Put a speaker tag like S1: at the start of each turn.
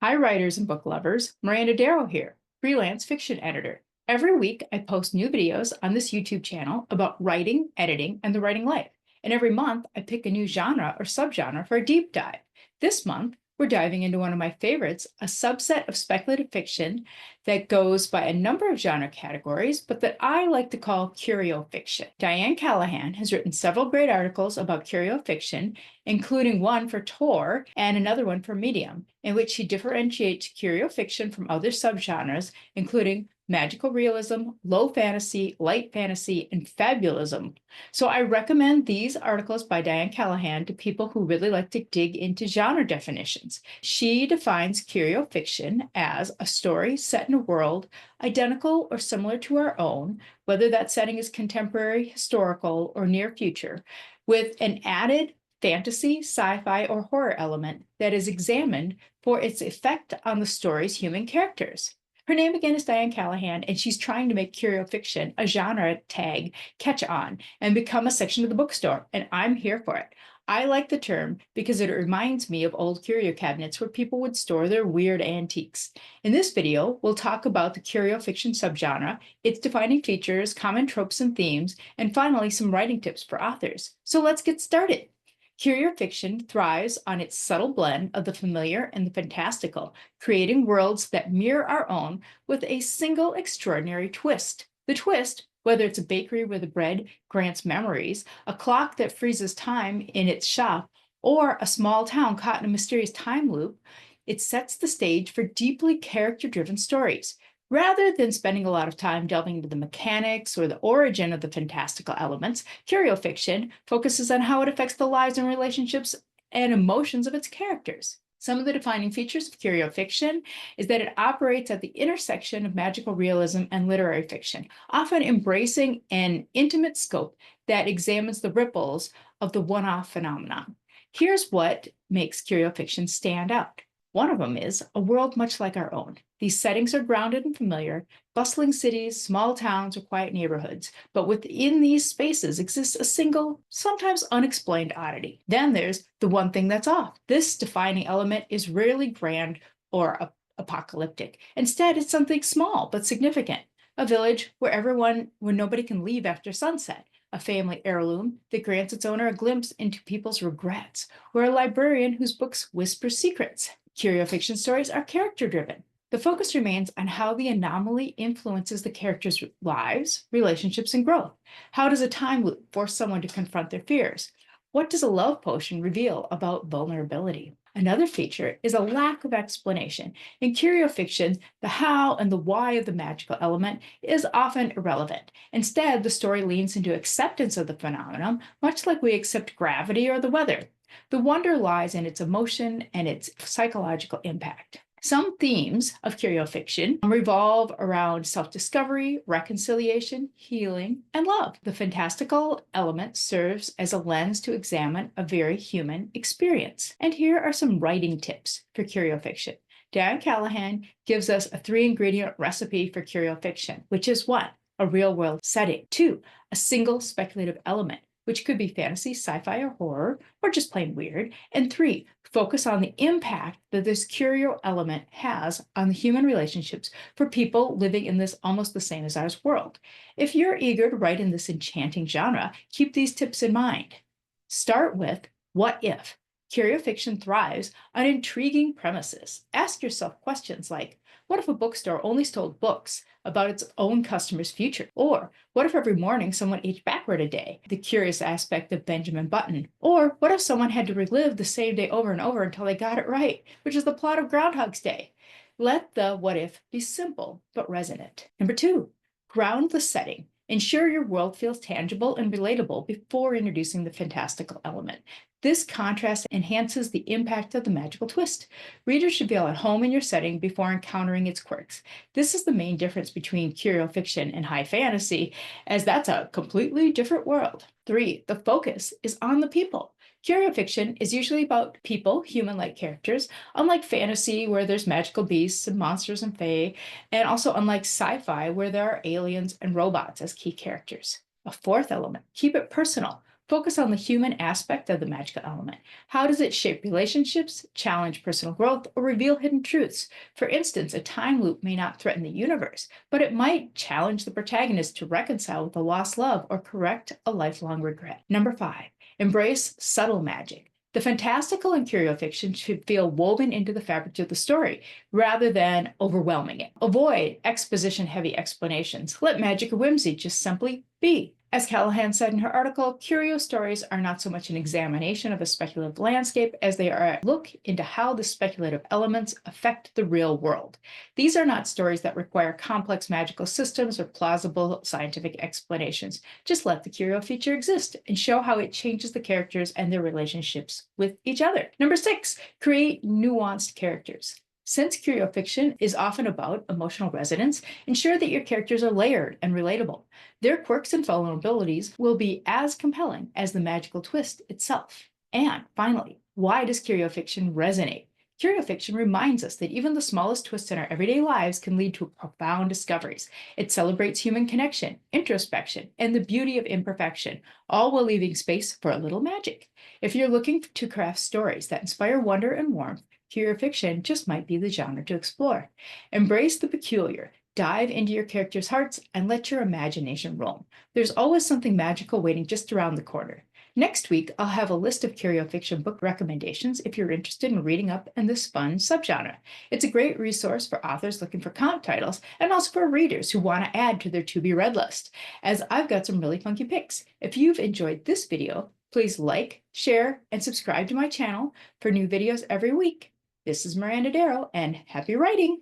S1: Hi, writers and book lovers. Miranda Darrow here, freelance fiction editor. Every week, I post new videos on this YouTube channel about writing, editing, and the writing life. And every month, I pick a new genre or subgenre for a deep dive. This month, we're diving into one of my favorites, a subset of speculative fiction that goes by a number of genre categories, but that I like to call curio fiction. Diane Callahan has written several great articles about curio fiction, including one for Tor and another one for Medium, in which she differentiates curio fiction from other subgenres, including magical realism, low fantasy, light fantasy, and fabulism. So I recommend these articles by Diane Callahan to people who really like to dig into genre definitions. She defines curio fiction as a story set in a world identical or similar to our own, whether that setting is contemporary, historical, or near future, with an added fantasy, sci-fi, or horror element that is examined for its effect on the story's human characters. Her name again is Diane Callahan, and she's trying to make curio fiction a genre tag catch on and become a section of the bookstore, and I'm here for it. I like the term because it reminds me of old curio cabinets where people would store their weird antiques. In this video, we'll talk about the curio fiction subgenre, its defining features, common tropes and themes, and finally some writing tips for authors. So let's get started. Curio fiction thrives on its subtle blend of the familiar and the fantastical, creating worlds that mirror our own with a single extraordinary twist. The twist, whether it's a bakery where the bread grants memories, a clock that freezes time in its shop, or a small town caught in a mysterious time loop, it sets the stage for deeply character-driven stories. Rather than spending a lot of time delving into the mechanics or the origin of the fantastical elements, curio fiction focuses on how it affects the lives and relationships and emotions of its characters. Some of the defining features of curio fiction is that it operates at the intersection of magical realism and literary fiction, often embracing an intimate scope that examines the ripples of the one-off phenomenon. Here's what makes curio fiction stand out. One of them is a world much like our own. These settings are grounded and familiar, bustling cities, small towns, or quiet neighborhoods, but within these spaces exists a single, sometimes unexplained oddity. Then there's the one thing that's off. This defining element is rarely grand or apocalyptic. Instead, it's something small but significant. A village where nobody can leave after sunset. A family heirloom that grants its owner a glimpse into people's regrets, or a librarian whose books whisper secrets. Curio fiction stories are character-driven. The focus remains on how the anomaly influences the characters' lives, relationships, and growth. How does a time loop force someone to confront their fears? What does a love potion reveal about vulnerability? Another feature is a lack of explanation. In curio fiction, the how and the why of the magical element is often irrelevant. Instead, the story leans into acceptance of the phenomenon, much like we accept gravity or the weather. The wonder lies in its emotion and its psychological impact. Some themes of curio fiction revolve around self-discovery, reconciliation, healing, and love. The fantastical element serves as a lens to examine a very human experience. And here are some writing tips for curio fiction. Diane Callahan gives us a 3-ingredient recipe for curio fiction, which is 1, a real-world setting, 2, a single speculative element, which could be fantasy, sci-fi, or horror, or just plain weird. And 3, focus on the impact that this curio element has on the human relationships for people living in this almost the same as ours world. If you're eager to write in this enchanting genre, keep these tips in mind. Start with what if. Curio fiction thrives on intriguing premises. Ask yourself questions like, what if a bookstore only sold books about its own customers' future? Or what if every morning someone aged backward a day? The curious aspect of Benjamin Button. Or what if someone had to relive the same day over and over until they got it right, which is the plot of Groundhog's Day? Let the what if be simple but resonant. Number 2, ground the setting. Ensure your world feels tangible and relatable before introducing the fantastical element. This contrast enhances the impact of the magical twist. Readers should feel at home in your setting before encountering its quirks. This is the main difference between curio fiction and high fantasy, as that's a completely different world. 3, the focus is on the people. Curio fiction is usually about people, human-like characters, unlike fantasy, where there's magical beasts and monsters and fae, and also unlike sci-fi, where there are aliens and robots as key characters. A 4th element, keep it personal. Focus on the human aspect of the magical element. How does it shape relationships, challenge personal growth, or reveal hidden truths? For instance, a time loop may not threaten the universe, but it might challenge the protagonist to reconcile with a lost love or correct a lifelong regret. Number 5, embrace subtle magic. The fantastical and curio fiction should feel woven into the fabric of the story rather than overwhelming it. Avoid exposition heavy explanations. Let magic or whimsy just simply be. As Callahan said in her article, curio stories are not so much an examination of a speculative landscape as they are a look into how the speculative elements affect the real world. These are not stories that require complex magical systems or plausible scientific explanations. Just let the curio feature exist and show how it changes the characters and their relationships with each other. Number 6, create nuanced characters. Since curio fiction is often about emotional resonance, ensure that your characters are layered and relatable. Their quirks and vulnerabilities will be as compelling as the magical twist itself. And finally, why does curio fiction resonate? Curio fiction reminds us that even the smallest twists in our everyday lives can lead to profound discoveries. It celebrates human connection, introspection, and the beauty of imperfection, all while leaving space for a little magic. If you're looking to craft stories that inspire wonder and warmth, curio fiction just might be the genre to explore. Embrace the peculiar, dive into your characters' hearts, and let your imagination roam. There's always something magical waiting just around the corner. Next week, I'll have a list of curio fiction book recommendations if you're interested in reading up in this fun subgenre. It's a great resource for authors looking for comp titles and also for readers who want to add to their to-be-read list, as I've got some really funky picks. If you've enjoyed this video, please like, share, and subscribe to my channel for new videos every week. This is Miranda Darrow, and happy writing!